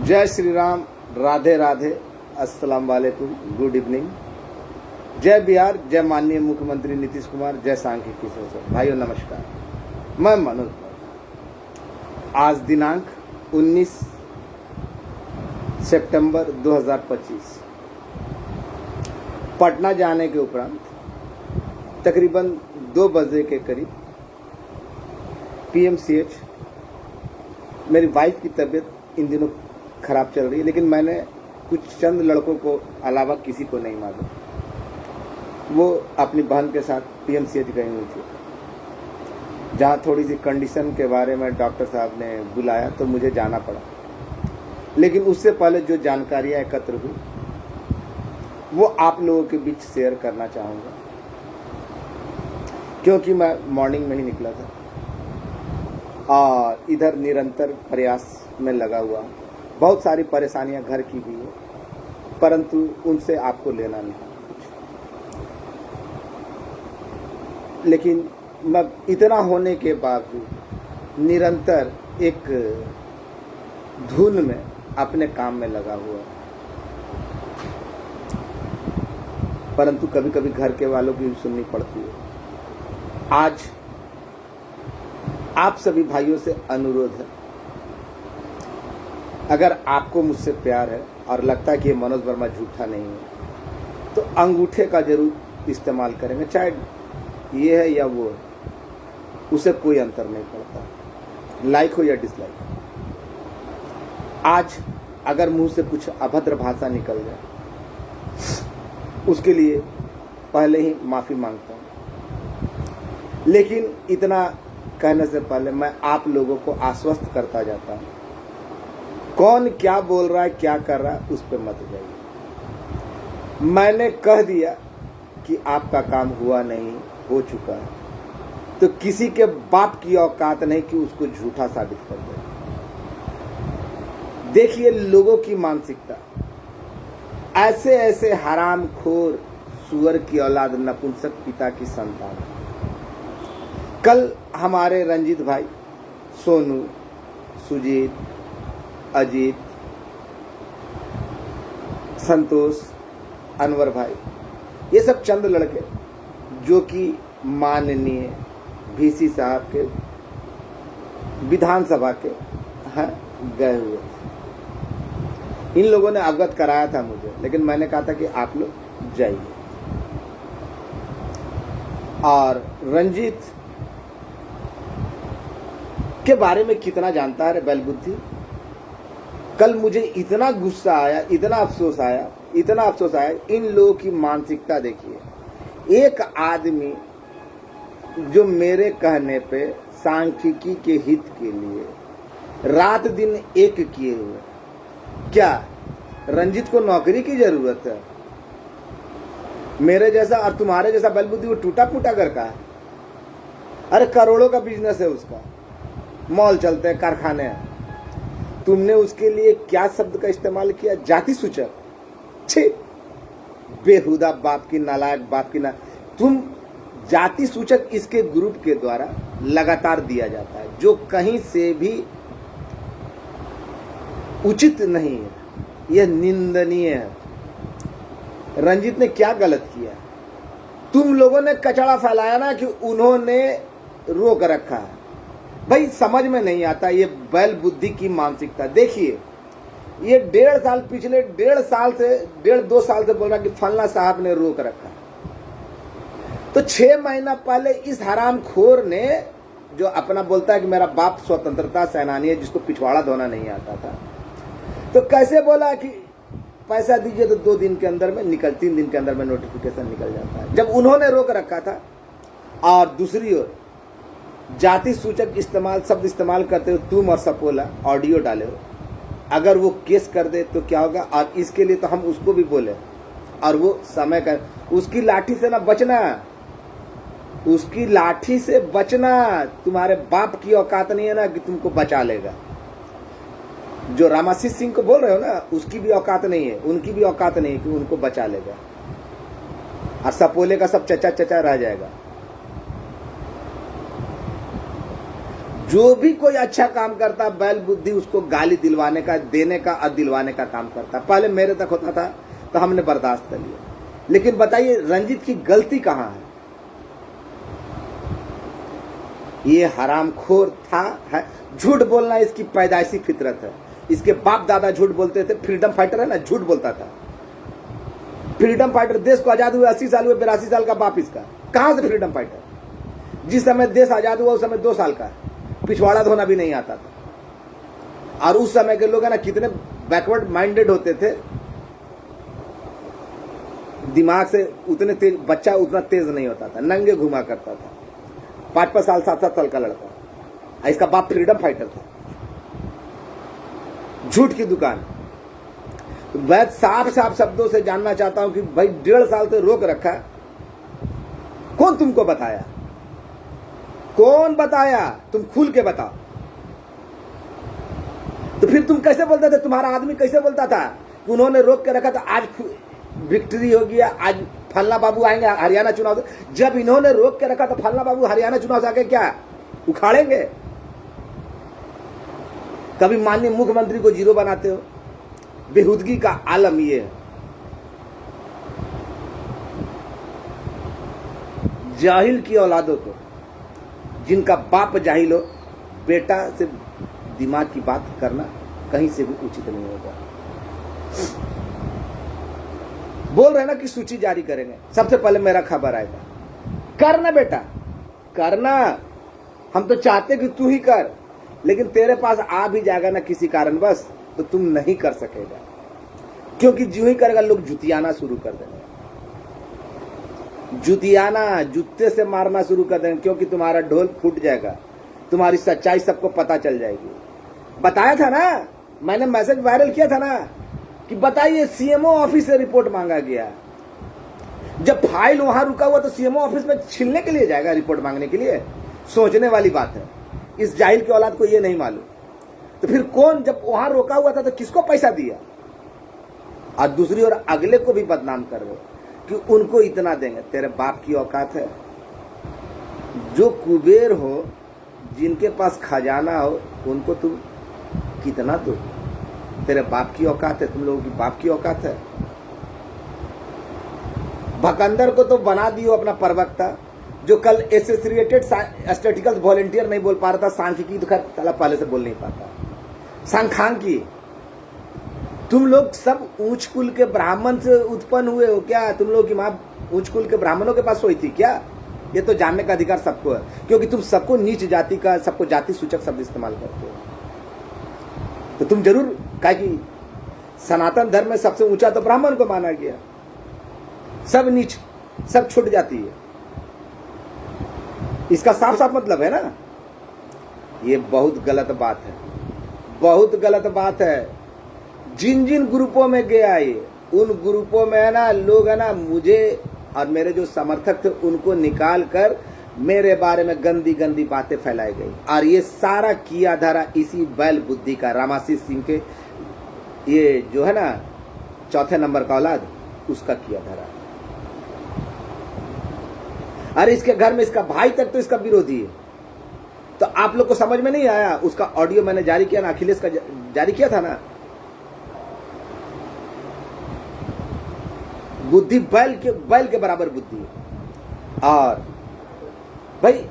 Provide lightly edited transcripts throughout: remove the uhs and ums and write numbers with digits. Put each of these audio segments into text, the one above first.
जय श्री राम, राधे राधे, अस्सलाम वालेकुम, गुड इवनिंग। जय बिहार, जय माननीय मुख्यमंत्री नीतीश कुमार, जय सांख्यिकी सर। भाइयों नमस्कार, मैं मनोज। आज दिनांक 19 सितंबर 2025। पटना जाने के उपरांत तकरीबन 2 बजे के करीब पीएमसीएच मेरी वाइफ की तबीयत इन दिनों खराब चल रही है, लेकिन मैंने कुछ चंद लड़कों को अलावा किसी को नहीं मालूम। वो अपनी बहन के साथ पीएमसीएच गई हुई थी, जहाँ थोड़ी सी कंडीशन के बारे में डॉक्टर साहब ने बुलाया तो मुझे जाना पड़ा। लेकिन उससे पहले जो जानकारियाँ एकत्र हुई वो आप लोगों के बीच शेयर करना चाहूँगा, क्योंकि मैं मॉर्निंग में ही निकला था और इधर निरंतर प्रयास में लगा हुआ। बहुत सारी परेशानियां घर की भी है, परंतु उनसे आपको लेना नहीं कुछ। लेकिन मैं इतना होने के बावजूद निरंतर एक धुन में अपने काम में लगा हुआ, परंतु कभी कभी घर के वालों की भी सुननी पड़ती है। आज आप सभी भाइयों से अनुरोध है, अगर आपको मुझसे प्यार है और लगता है कि ये मनोज वर्मा झूठा नहीं है, तो अंगूठे का जरूर इस्तेमाल करेंगे। चाहे ये है या वो है, उसे कोई अंतर नहीं पड़ता, लाइक हो या डिसलाइक। आज अगर मुंह से कुछ अभद्र भाषा निकल जाए, उसके लिए पहले ही माफी मांगता हूँ। लेकिन इतना कहने से पहले मैं आप लोगों को आश्वस्त करता जाता हूँ, कौन क्या बोल रहा है, क्या कर रहा है, उस पर मत जाइए। मैंने कह दिया कि आपका काम हुआ नहीं, हो चुका है, तो किसी के बाप की औकात नहीं कि उसको झूठा साबित कर दे। देखिए लोगों की मानसिकता, ऐसे ऐसे हरामखोर सुअर की औलाद, नपुंसक पिता की संतान। कल हमारे रंजीत भाई, सोनू, सुजीत, अजीत, संतोष, अनवर भाई, ये सब चंद लड़के जो कि माननीय VC साहब के विधानसभा के हैं, गए हुए थे। इन लोगों ने अवगत कराया था मुझे, लेकिन मैंने कहा था कि आप लोग जाइए। और रंजीत के बारे में कितना जानता है रे बैलबुद्धि। कल मुझे इतना गुस्सा आया, इतना अफसोस आया, इन लोगों की मानसिकता देखिए। एक आदमी जो मेरे कहने पे सांख्यिकी के हित के लिए रात दिन एक किए हुए, क्या रंजीत को नौकरी की जरूरत है? मेरे जैसा और तुम्हारे जैसा बैलबुद्धि वो टूटा फूटा घर का है। अरे करोड़ों का बिजनेस है उसका, मॉल चलते हैं, कारखाने हैं। तुमने उसके लिए क्या शब्द का इस्तेमाल किया? जाति सूचक। छे, बेहुदा बाप की नालायक बाप की ना। तुम जाति सूचक इसके ग्रुप के द्वारा लगातार दिया जाता है, जो कहीं से भी उचित नहीं है, यह निंदनीय है। रंजीत ने क्या गलत किया? तुम लोगों ने कचड़ा फैलाया ना कि उन्होंने रोक रखा है। भाई समझ में नहीं आता ये बैल बुद्धि की मानसिकता। देखिए ये 1.5 साल, पिछले 1.5 साल से 1.5-2 साल से बोल रहा कि फलना साहब ने रोक रखा। तो 6 महीना पहले इस हरामखोर ने, जो अपना बोलता है कि मेरा बाप स्वतंत्रता सेनानी है, जिसको पिछवाड़ा धोना नहीं आता था, तो कैसे बोला कि पैसा दीजिए तो 2 दिन के अंदर में 3 दिन के अंदर में नोटिफिकेशन निकल जाता है, जब उन्होंने रोक रखा था। और दूसरी ओर जाति सूचक शब्द इस्तेमाल करते हो तुम और सपोला, ऑडियो डाले हो। अगर वो केस कर दे तो क्या होगा? और इसके लिए तो हम उसको भी बोले, और वो समय कर, उसकी लाठी से ना बचना, उसकी लाठी से बचना। तुम्हारे बाप की औकात नहीं है ना कि तुमको बचा लेगा। जो रामाशीष सिंह को बोल रहे हो ना, उसकी भी औकात नहीं है, उनकी भी औकात नहीं है कि उनको बचा लेगा। और सपोले का सब चचा चचा रह जाएगा। जो भी कोई अच्छा काम करता बैल बुद्धि उसको गाली दिलवाने का, देने का और दिलवाने का काम करता। पहले मेरे तक होता था तो हमने बर्दाश्त कर लिया, लेकिन बताइए रंजीत की गलती कहां है? ये हरामखोर था, है। झूठ बोलना इसकी पैदाइशी फितरत है। इसके बाप दादा झूठ बोलते थे। फ्रीडम फाइटर है ना, झूठ बोलता था। फ्रीडम फाइटर, देश को आजाद हुए 80 साल हुए, 82 साल का बाप इसका। कहां से फ्रीडम फाइटर? जिस समय देश आजाद हुआ उस समय 2 साल का, पिछवाड़ा धोना भी नहीं आता था। और उस समय के लोग है ना कितने बैकवर्ड माइंडेड होते थे, दिमाग से उतने तेज, बच्चा उतना तेज नहीं होता था, नंगे घुमा करता था। 5-5 साल 7-7 साल का लड़का। इसका बाप फ्रीडम फाइटर था। झूठ की दुकान। तो मैं साफ साफ शब्दों से जानना चाहता हूं कि भाई 1.5 साल से रोक रखा, कौन तुमको बताया? कौन बताया? तुम खुल के बताओ। तो फिर तुम कैसे बोलते थे? तुम्हारा आदमी कैसे बोलता था कि उन्होंने रोक के रखा था, आज विक्ट्री हो गया, आज फलना बाबू आएंगे हरियाणा चुनाव से। जब इन्होंने रोक के रखा तो फलना बाबू हरियाणा चुनाव से आके क्या उखाड़ेंगे? कभी माननीय मुख्यमंत्री को जीरो बनाते हो। बेहुदगी का आलम ये है। जाहिल की औलादों को, जिनका बाप जाहिल हो, बेटा से दिमाग की बात करना कहीं से भी उचित नहीं होगा। बोल रहे ना कि सूची जारी करेंगे, सबसे पहले मेरा खबर आएगा। करना बेटा, करना। हम तो चाहते कि तू ही कर, लेकिन तेरे पास आ भी जाएगा ना किसी कारणवश तो तुम नहीं कर सकेगा, क्योंकि जो ही करेगा लोग जुतियाना शुरू कर देंगे। जुतियाना, जूते से मारना शुरू कर देंगे, क्योंकि तुम्हारा ढोल फूट जाएगा, तुम्हारी सच्चाई सबको पता चल जाएगी। बताया था ना, मैंने मैसेज वायरल किया था ना कि बताइए सीएमओ ऑफिस से रिपोर्ट मांगा गया। जब फाइल वहां रुका हुआ तो सीएमओ ऑफिस में छिलने के लिए जाएगा रिपोर्ट मांगने के लिए? सोचने वाली बात है। इस जाहिल की औलाद को ये नहीं मालूम। तो फिर कौन, जब वहां रोका हुआ था तो किसको पैसा दिया? और दूसरी ओर अगले को भी बदनाम कर रहे हो कि उनको इतना देंगे। तेरे बाप की औकात है? जो कुबेर हो, जिनके पास खजाना हो, उनको तुम कितना दो? तेरे बाप की औकात है? तुम लोगों की बाप की औकात है? भकंदर को तो बना दियो अपना प्रवक्ता, जो कल एसोसिएटेड स्टैटिस्टिकल वॉलंटियर नहीं बोल पा रहा था, सांख्यिकी तो खैर साला पहले से बोल नहीं पाता, सांख्यिकी। तुम लोग सब ऊंच कुल के ब्राह्मण से उत्पन्न हुए हो क्या? तुम लोग की मां ऊंच कुल के ब्राह्मणों के पास सोई थी क्या? ये तो जानने का अधिकार सबको है, क्योंकि तुम सबको नीच जाति का, सबको जाति सूचक शब्द इस्तेमाल करते हो। तो तुम जरूर कहा कि सनातन धर्म में सबसे ऊंचा तो ब्राह्मण को माना गया, सब नीच, सब छूट जाती है। इसका साफ साफ मतलब है ना, ये बहुत गलत बात है, बहुत गलत बात है। जिन जिन ग्रुपों में गया ये, उन ग्रुपों में है ना लोग है ना मुझे और मेरे जो समर्थक थे उनको निकाल कर मेरे बारे में गंदी गंदी बातें फैलाई गई। और ये सारा किया धरा इसी बैल बुद्धि का, रामाशीष सिंह के, ये जो है ना चौथे नंबर का औलाद, उसका किया धरा। अरे इसके घर में इसका भाई तक तो इसका विरोधी है। तो आप लोग को समझ में नहीं आया? उसका ऑडियो मैंने जारी किया ना, अखिलेश का जारी किया था ना। बुद्धि बैल के बराबर बुद्धि है। और भाई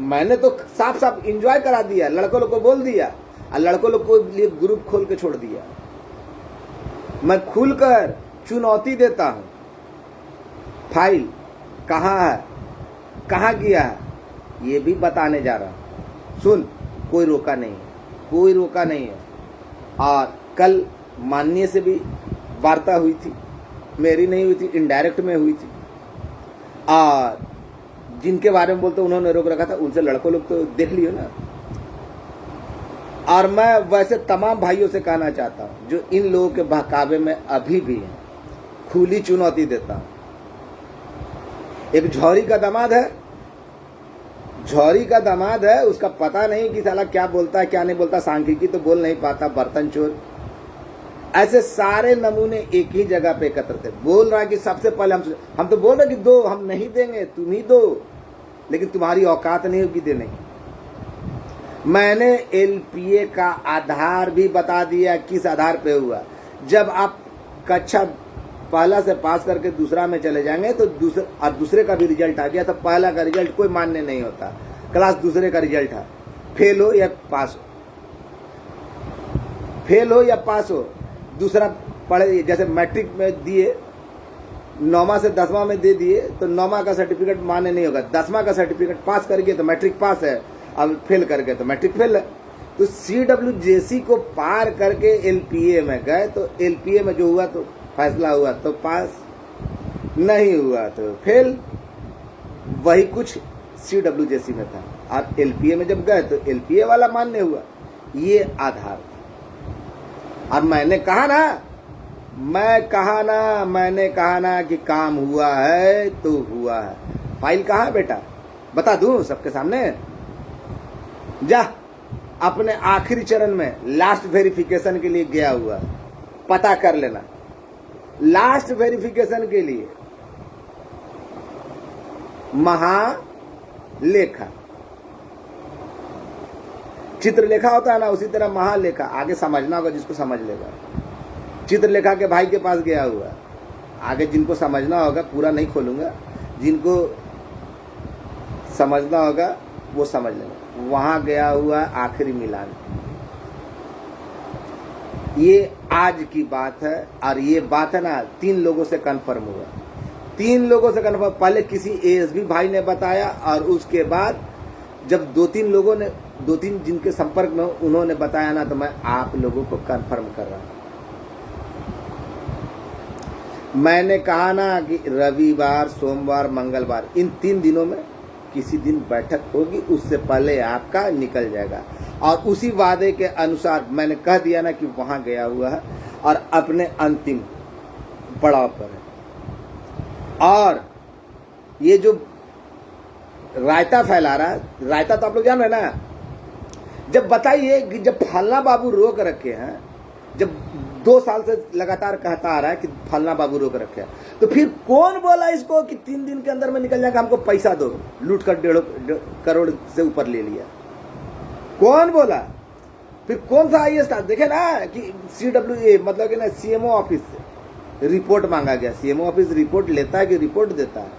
मैंने तो साफ साफ एंजॉय करा दिया, लड़कों लोग को बोल दिया और लड़कों लोग को लिए ग्रुप खोल के छोड़ दिया। मैं खुलकर चुनौती देता हूं, फाइल कहां है, कहां गया है, ये भी बताने जा रहा हूं। सुन, कोई रोका नहीं है, कोई रोका नहीं है। और कल माननीय से भी वार्ता हुई थी, मेरी नहीं हुई थी, इनडायरेक्ट में हुई थी। और जिनके बारे में बोलते उन्होंने रोक रखा था, उनसे लड़कों लोग तो देख लियो ना। और मैं वैसे तमाम भाइयों से कहना चाहता हूं जो इन लोगों के बहकावे में अभी भी हैं, खुली चुनौती देता हूं। एक झौरी का दामाद है, झौरी का दामाद है, उसका पता नहीं कि साला क्या बोलता है क्या नहीं बोलता, सांख्यिकी तो बोल नहीं पाता, बर्तन चोर। ऐसे सारे नमूने एक ही जगह पे एकत्र थे। बोल रहा है कि सबसे पहले हम तो बोल रहे कि दो, हम नहीं देंगे, तुम ही दो, लेकिन तुम्हारी औकात नहीं होगी देने की। मैंने एलपीए का आधार भी बता दिया किस आधार पे हुआ। जब आप कक्षा पहला से पास करके दूसरा में चले जाएंगे तो दूसरे का भी रिजल्ट आ गया तो पहला का रिजल्ट कोई मान्य नहीं होता, क्लास दूसरे का रिजल्ट है, फेल हो या पास हो, फेल हो या पास हो, दूसरा पढ़े। जैसे मैट्रिक में दिए, 9वां से 10वां में दे दिए तो 9वां का सर्टिफिकेट मान्य नहीं होगा, 10वां का सर्टिफिकेट पास कर गए तो मैट्रिक पास है, अब फेल कर गए तो मैट्रिक फेल है। तो CWJC को पार करके एलपीए में गए तो एलपीए में जो हुआ तो फैसला हुआ तो पास, नहीं हुआ तो फेल। वही कुछ CWJC में था और एलपीए में जब गए तो एलपीए वाला मान्य हुआ। ये आधार था। और मैंने कहा ना कि काम हुआ है तो हुआ है। फाइल कहाँ है बेटा, बता दूं सबके सामने? जा, अपने आखिरी चरण में लास्ट वेरिफिकेशन के लिए गया हुआ, पता कर लेना। लास्ट वेरिफिकेशन के लिए महालेखा, चित्रलेखा होता है ना, उसी तरह महालेखा। आगे समझना होगा, जिसको समझ लेगा। चित्रलेखा के भाई के पास गया हुआ। आगे जिनको समझना होगा, पूरा नहीं खोलूंगा, जिनको समझना होगा वो समझ लेना। वहां गया हुआ आखिरी मिलान। ये आज की बात है और ये बात है ना 3 लोगों से कंफर्म हुआ। 3 लोगों से कंफर्म, पहले किसी एएसबी भाई ने बताया और उसके बाद जब 2-3 लोगों ने, 2-3 जिनके संपर्क में उन्होंने बताया ना, तो मैं आप लोगों को कंफर्म कर रहा हूं। मैंने कहा ना कि रविवार, सोमवार, मंगलवार, इन 3 दिनों में किसी दिन बैठक होगी, उससे पहले आपका निकल जाएगा। और उसी वादे के अनुसार मैंने कह दिया ना कि वहां गया हुआ है और अपने अंतिम पड़ाव पर है। और ये जो रायता फैला रहा है, रायता तो आप लोग जान रहे ना। जब बताइए कि जब फलना बाबू रोक रखे हैं, जब 2 साल से लगातार कहता आ रहा है कि फलना बाबू रोक रखे हैं, तो फिर कौन बोला इसको कि 3 दिन के अंदर में निकल जाएगा, हमको पैसा दो, लूट कर 1.5 करोड़ से ऊपर ले लिया? कौन बोला? फिर कौन सा आईएएस था? देखे ना कि CWA मतलब कि ना CMO ऑफिस से रिपोर्ट मांगा गया। CMO ऑफिस रिपोर्ट लेता है कि रिपोर्ट देता है?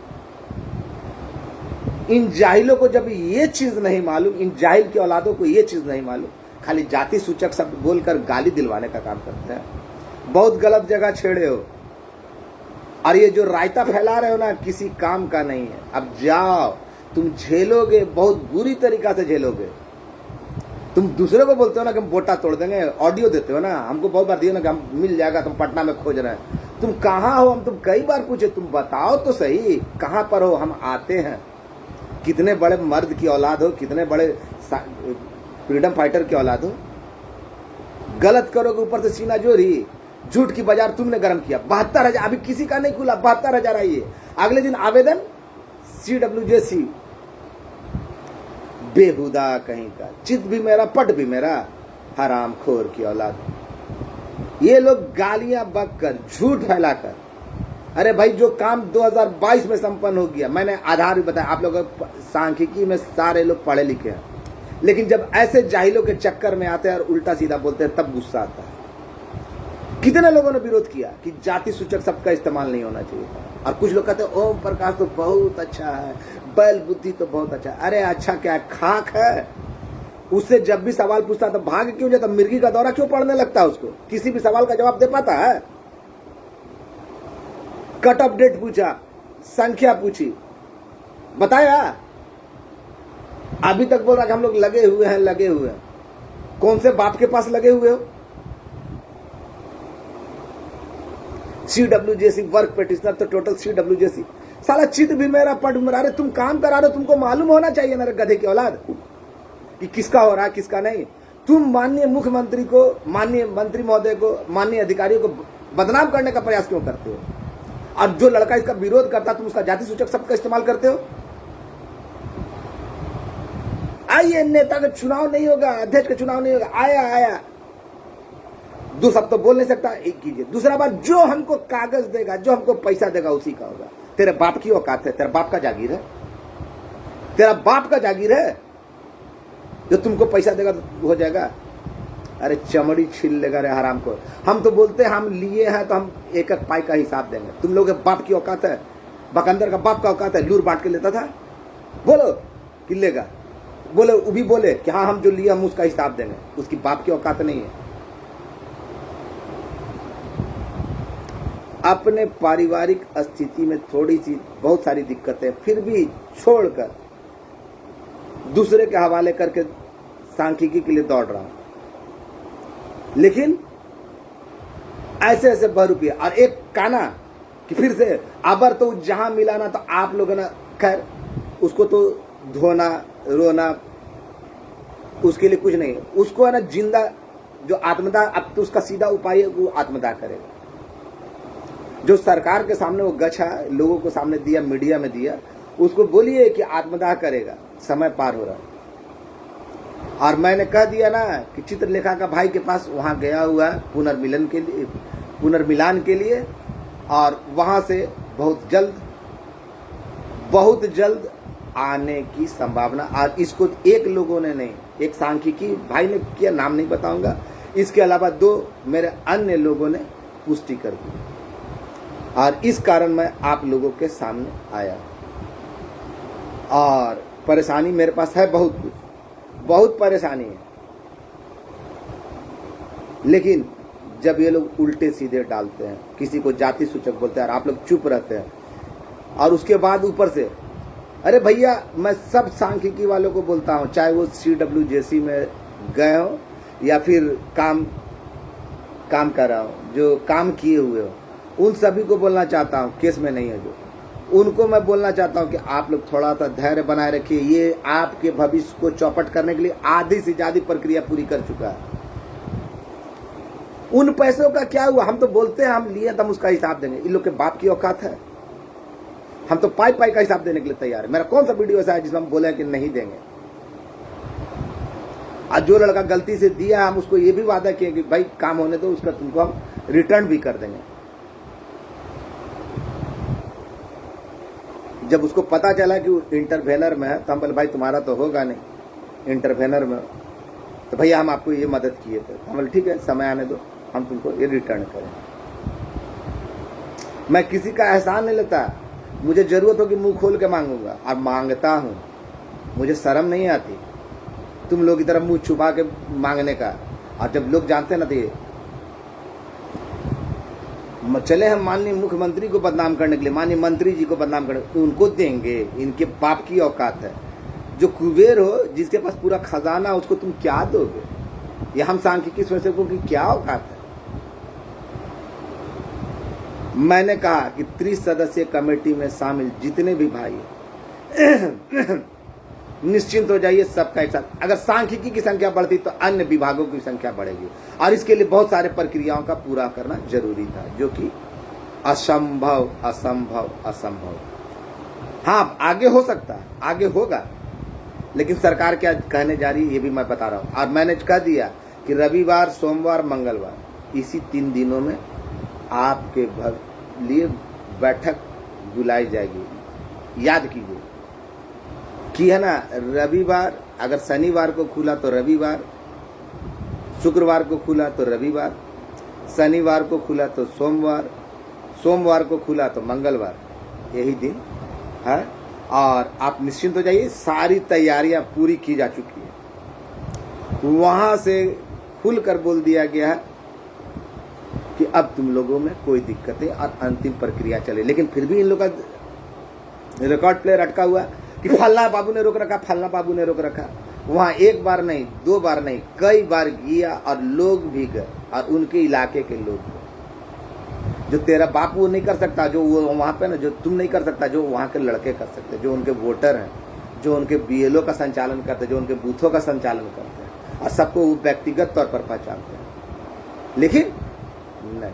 इन जाहिलों को जब ये चीज नहीं मालूम, इन जाहिल की औलादों को ये चीज नहीं मालूम, खाली जाति सूचक शब्द बोलकर गाली दिलवाने का काम करते हैं। बहुत गलत जगह छेड़े हो। और ये जो रायता फैला रहे हो ना, किसी काम का नहीं है। अब जाओ, तुम झेलोगे, बहुत बुरी तरीका से झेलोगे। तुम दूसरे को बोलते हो ना कि हम बोटा तोड़ देंगे, ऑडियो देते हो ना, हमको बहुत बार दिए ना कि हम मिल जाएगा, तुम पटना में खोज रहे हैं। तुम कहाँ हो? हम तुम कई बार पूछे, तुम बताओ तो सही कहाँ पर हो, हम आते हैं। कितने बड़े मर्द की औलाद हो, कितने बड़े फ्रीडम फाइटर की औलाद हो। गलत करोगे ऊपर से सीना जोरी। झूठ की बाजार तुमने गर्म किया। 72,000 अभी किसी का नहीं खुला, 72,000 आई है। अगले दिन आवेदन CWJC, बेहुदा कहीं का, चित भी मेरा पट भी मेरा, हराम खोर की औलाद। ये लोग गालियां बककर, झूठ फैलाकर, अरे भाई जो काम 2022 में संपन्न हो गया, मैंने आधार भी बताया। आप लोग सांख्यिकी में सारे लोग पढ़े लिखे हैं, लेकिन जब ऐसे जाहिलों के चक्कर में आते हैं और उल्टा सीधा बोलते हैं, तब गुस्सा आता है। कितने लोगों ने विरोध किया कि जाति सूचक शब्द का इस्तेमाल नहीं होना चाहिए था। और कुछ लोग कहते हैं ओम प्रकाश तो बहुत अच्छा है, बैल बुद्धि तो बहुत अच्छा है। अरे अच्छा क्या है, खाक है। उससे जब भी सवाल पूछता तो भाग क्यों जाता? मिर्गी का दौरा क्यों पड़ने लगता है उसको? किसी भी सवाल का जवाब दे पाता है? कट ऑफ डेट पूछा, संख्या पूछी, बताया। अभी तक बोल रहा कि हम लोग लगे हुए हैं। कौन से बाप के पास लगे हुए हो? CWJC वर्क पेटिशनर तो टोटल CWJC। साला चित भी मेरा पट भी मेरा। अरे तुम काम करा रहे हो, तुमको मालूम होना चाहिए ना रे गधे की औलाद कि किसका हो रहा है किसका नहीं। तुम माननीय मुख्यमंत्री को, माननीय मंत्री महोदय को, माननीय अधिकारियों को बदनाम करने का प्रयास क्यों करते हो? और जो लड़का इसका विरोध करता तुम उसका जाति सूचक शब्द का इस्तेमाल करते हो। आइए, नेता का चुनाव नहीं होगा, अध्यक्ष का चुनाव नहीं होगा, आया 2 शब्द तो बोल नहीं सकता, एक कीजिए। दूसरा बार जो हमको कागज देगा, जो हमको पैसा देगा, उसी का होगा। तेरे बाप की औकात है, तेरा बाप का जागीर है, तेरा बाप का जागीर है। जो तुमको पैसा देगा तो हो जाएगा। अरे चमड़ी छील लेगा रे हराम को। हम तो बोलते हैं हम लिए हैं तो हम एक एक पाई का हिसाब देंगे। तुम लोग के बाप की औकात है, बकंदर का बाप का औकात है, लूर बांट के लेता था। बोलो कि लेगा, बोले वो भी बोले कि हाँ हम जो लिए हम उसका हिसाब देंगे। उसकी बाप की औकात नहीं है। अपने पारिवारिक स्थिति में थोड़ी सी बहुत सारी दिक्कतें फिर भी छोड़कर दूसरे के हवाले करके सांख्यिकी के लिए दौड़ रहा हूं। लेकिन ऐसे ऐसे बहरूपये और एक काना कि फिर से अबर तो जहां मिला ना तो आप लोगों ने खैर उसको तो धोना रोना उसके लिए कुछ नहीं, उसको है ना जिंदा जो आत्मदाह, अब तो उसका सीधा उपाय है वो आत्मदाह करेगा। जो सरकार के सामने वो गछा लोगों को सामने दिया, मीडिया में दिया, उसको बोलिए कि आत्मदाह करेगा, समय पार हो रहा है। और मैंने कह दिया ना कि चित्रलेखा का भाई के पास वहां गया हुआ है पुनर्मिलान के लिए, और वहां से बहुत जल्द आने की संभावना। और इसको एक लोगों ने नहीं, एक सांख्यिकी भाई ने किया, नाम नहीं बताऊंगा, इसके अलावा 2 मेरे अन्य लोगों ने पुष्टि कर दी। और इस कारण मैं आप लोगों के सामने आया। और परेशानी मेरे पास है, बहुत परेशानी है। लेकिन जब ये लोग उल्टे सीधे डालते हैं, किसी को जाति सूचक बोलते हैं और आप लोग चुप रहते हैं, और उसके बाद ऊपर से अरे भैया मैं सब सांख्यिकी वालों को बोलता हूं, चाहे वो CWJC में गए हो या फिर काम कर रहा हो, जो काम किए हुए हो, उन सभी को बोलना चाहता हूं, केस में नहीं है जो, उनको मैं बोलना चाहता हूं कि आप लोग थोड़ा सा धैर्य बनाए रखिए। ये आपके भविष्य को चौपट करने के लिए आधी से ज्यादा प्रक्रिया पूरी कर चुका है। उन पैसों का क्या हुआ? हम तो बोलते हैं हम लिए तो हम उसका हिसाब देंगे। इन लोग के बाप की औकात है? हम तो पाई का हिसाब देने के लिए तैयार है। मेरा कौन सा वीडियो ऐसा है जिसमें हम बोले कि नहीं देंगे? आज जो लड़का गलती से दिया हम उसको ये भी वादा किए कि भाई काम होने दो, उसका तुमको हम रिटर्न भी कर देंगे। जब उसको पता चला कि वो इंटरवेनर में है तो हम बोले भाई तुम्हारा तो होगा नहीं इंटरवेनर में, तो भैया हम आपको ये मदद किए थे। हम बोले ठीक है समय आने दो, हम तुमको ये रिटर्न करें। मैं किसी का एहसान नहीं लेता, मुझे जरूरत हो कि मुंह खोल के मांगूंगा और मांगता हूं, मुझे शर्म नहीं आती तुम लोग की तरह मुंह छुपा के मांगने का। और जब लोग जानते हैं ना तो ये चले हम माननीय मुख्यमंत्री को बदनाम करने के लिए, माननीय मंत्री जी को बदनाम करने, उनको देंगे। इनके बाप की औकात है। जो कुबेर हो, जिसके पास पूरा खजाना, उसको तुम क्या दोगे? ये हम सांख्यिकी स्वयंसेवकों की क्या औकात है? मैंने कहा कि 30 सदस्यीय कमेटी में शामिल जितने भी भाई हैं निश्चिंत हो जाइए, सबका एक साथ। अगर सांख्यिकी की संख्या बढ़ती तो अन्य विभागों की संख्या बढ़ेगी, और इसके लिए बहुत सारे प्रक्रियाओं का पूरा करना जरूरी था, जो कि असंभव। हाँ आगे हो सकता है, आगे होगा, लेकिन सरकार क्या कहने जा रही है ये भी मैं बता रहा हूं। और मैंने कह दिया कि रविवार, सोमवार, मंगलवार, इसी 3 दिनों में आपके लिए बैठक बुलाई जाएगी। याद कीजिए कि है ना, रविवार, अगर शनिवार को खुला तो रविवार, शुक्रवार को खुला तो रविवार, शनिवार को खुला तो सोमवार, सोमवार को खुला तो मंगलवार, यही दिन है। और आप निश्चिंत हो जाइए, सारी तैयारियां पूरी की जा चुकी है। वहां से खुलकर बोल दिया गया है कि अब तुम लोगों में कोई दिक्कतें और अंतिम प्रक्रिया चले। लेकिन फिर भी इन लोगों का रिकॉर्ड प्लेयर अटका हुआ कि फलना बाबू ने रोक रखा, फलना बाबू ने रोक रखा। वहां 1 बार नहीं, 2 बार नहीं, कई बार गया, और लोग भी गए, और उनके इलाके के लोग गए। जो तेरा बाप वो नहीं कर सकता, जो वो वहां पे ना, जो तुम नहीं कर सकता, जो वहां के लड़के कर सकते, जो उनके वोटर हैं, जो उनके BLO का संचालन करते हैं, जो उनके बूथों का संचालन करते हैं, और सबको वो व्यक्तिगत तौर पर पहचानते हैं। लेकिन नहीं,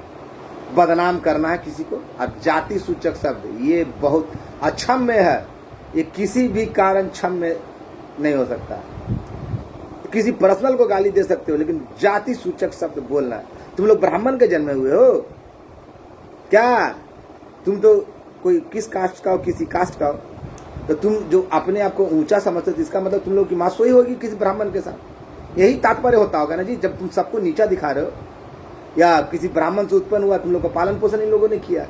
बदनाम करना है किसी को। और जाति सूचक शब्द ये बहुत अक्षम्य है, ये किसी भी कारण क्षम्य नहीं हो सकता। किसी पर्सनल को गाली दे सकते हो, लेकिन जाति सूचक शब्द बोलना है। तुम लोग ब्राह्मण के जन्मे हुए हो क्या? तुम तो कोई किस कास्ट का हो, किसी कास्ट का हो, तो तुम जो अपने आप को ऊंचा समझते हो, इसका मतलब तुम लोग की माँ सोई होगी किसी ब्राह्मण के साथ। यही तात्पर्य होता होगा ना जी, जब तुम सबको नीचा दिखा रहे हो, या किसी ब्राह्मण से उत्पन्न हुआ, तुम लोग का पालन पोषण इन लोगों ने किया,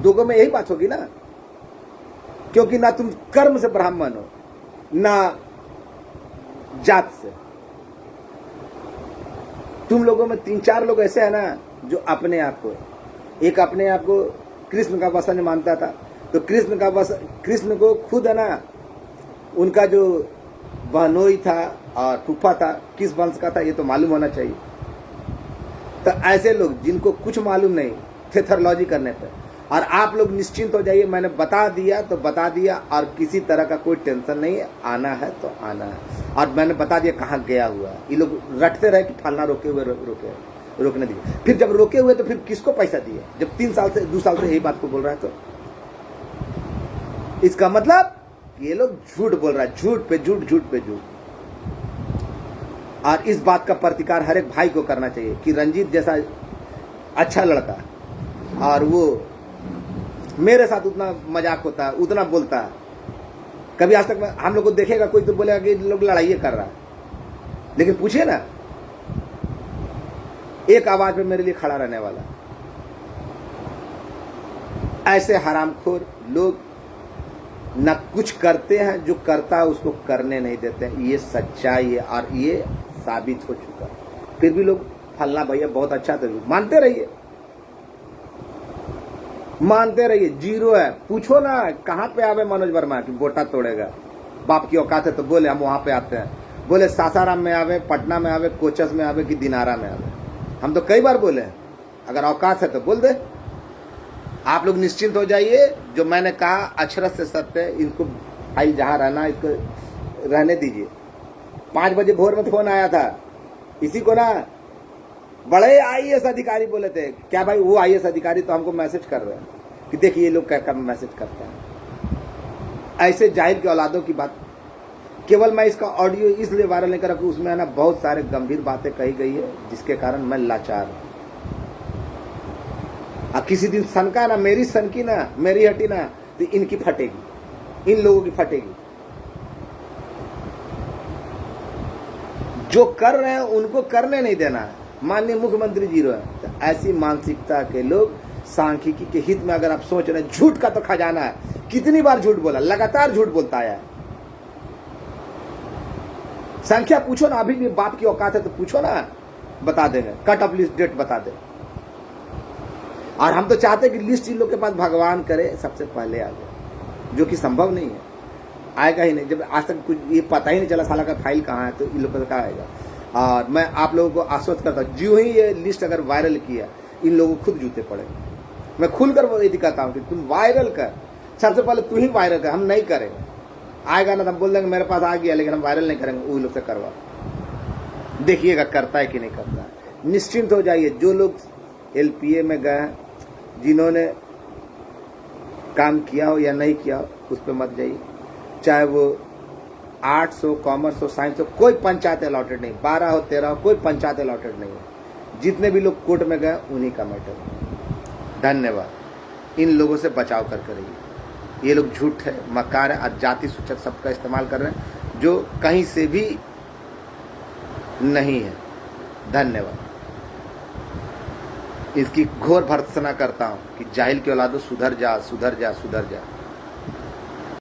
दोनों में यही बात होगी ना। क्योंकि ना तुम कर्म से ब्राह्मण हो, ना जात से। तुम लोगों में 3-4 लोग ऐसे हैं ना जो अपने आप को, एक अपने आप को कृष्ण का वसन मानता था, तो कृष्ण को खुद है ना, उनका जो बहनोई था और फूफा था किस वंश का था ये तो मालूम होना चाहिए। तो ऐसे लोग जिनको कुछ मालूम नहीं थेथरलॉजी करने पे, और आप लोग निश्चिंत हो जाइए, मैंने बता दिया तो बता दिया, और किसी तरह का कोई टेंशन नहीं है, आना है तो आना है। और मैंने बता दिया कहाँ गया हुआ है। ये लोग रटते रहे कि फलना रोके हुए रोकने दिए, फिर जब रोके हुए तो फिर किसको पैसा दिए, जब 2 साल से यही बात को बोल रहा है। तो इसका मतलब ये लोग झूठ बोल रहा है, झूठ पे झूठ, झूठ पे झूठ। और इस बात का प्रतिकार हर एक भाई को करना चाहिए कि रंजीत जैसा अच्छा लड़का, और वो मेरे साथ उतना मजाक होता है, उतना बोलता है, कभी आज तक हम लोग को देखेगा कोई तो बोलेगा कि लोग लड़ाई कर रहा है, लेकिन पूछिए ना, एक आवाज पे मेरे लिए खड़ा रहने वाला। ऐसे हरामखोर लोग न कुछ करते हैं, जो करता है उसको करने नहीं देते हैं। ये सच्चाई है और ये साबित हो चुका है। फिर भी लोग फलना भैया बहुत अच्छा था, मानते रहिए, मानते रहिए। जीरो है। पूछो ना कहां पे आवे मनोज वर्मा की बोटा तोड़ेगा, बाप की औकात है तो बोले हम वहां पे आते हैं, बोले सासाराम में आवे, पटना में आवे, कोचस में आवे कि दिनारा में आवे। हम तो कई बार बोले, अगर औकात है तो बोल दे। आप लोग निश्चिंत हो जाइए, जो मैंने कहा अक्षरश से सत्य है। इनको भाई जहां रहना इसको रहने दीजिए। 5 बजे भोर में फोन आया था इसी को ना, बड़े आईएएस अधिकारी बोले थे, क्या भाई वो आईएएस अधिकारी तो हमको मैसेज कर रहे हैं कि देखिए ये लोग क्या मैसेज करते हैं। ऐसे जाहिल के औलादों की बात। केवल मैं इसका ऑडियो इसलिए वायरल नहीं करा कि उसमें है ना बहुत सारे गंभीर बातें कही गई है, जिसके कारण मैं लाचार हूं। किसी दिन सनका ना, मेरी सनकी ना, मेरी हटी ना, तो इनकी फटेगी, इन लोगों की फटेगी। जो कर रहे हैं उनको करने नहीं देना। माननीय मुख्यमंत्री जीरो है। तो ऐसी मानसिकता के लोग सांख्यिकी के हित में अगर आप सोच रहे हैं, झूठ का तो खजाना है। कितनी बार झूठ बोला, लगातार झूठ बोलता है। संख्या पूछो ना, अभी भी बाप की औकात है तो पूछो ना, बता देंगे, कट ऑफ लिस्ट डेट बता दे। और हम तो चाहते हैं कि लिस्ट इन लोग के पास भगवान करे सबसे पहले आ जाए, जो कि संभव नहीं है, आएगा ही नहीं। जब आज तक कुछ ये पता ही नहीं चला साला का फाइल कहाँ है, तो इन लोगों को कहाँ आएगा। और मैं आप लोगों को आश्वस्त करता हूँ, जो ही ये लिस्ट अगर वायरल किया, इन लोगों को खुद जूते पड़े। मैं खुलकर वो यदि कहता हूँ कि तुम वायरल कर, सबसे पहले तू ही वायरल कर, हम नहीं करेंगे। आएगा ना तो हम बोल देंगे मेरे पास आ गया, लेकिन हम वायरल नहीं करेंगे, वो लोग से करवा। देखिएगा करता है कि नहीं करता है। निश्चिंत हो जाइए। जो लोग LPA में गए हैं, जिन्होंने काम किया हो या नहीं किया हो, उस पर मत जाइए। चाहे वो आर्ट्स हो, कॉमर्स हो, साइंस हो, कोई पंचायत अलॉटेड नहीं। 12 हो, 13 हो, कोई पंचायत अलॉटेड नहीं है। जितने भी लोग कोर्ट में गए उन्हीं का मैटर है। धन्यवाद। इन लोगों से बचाव कर करिए। ये लोग झूठ है, मकार है और जाति सूचक शब्द का इस्तेमाल कर रहे हैं, जो कहीं से भी नहीं है। धन्यवाद। इसकी घोर भर्त्सना करता हूं कि जाहिल के औलादों सुधर जा, सुधर जा, सुधर जा।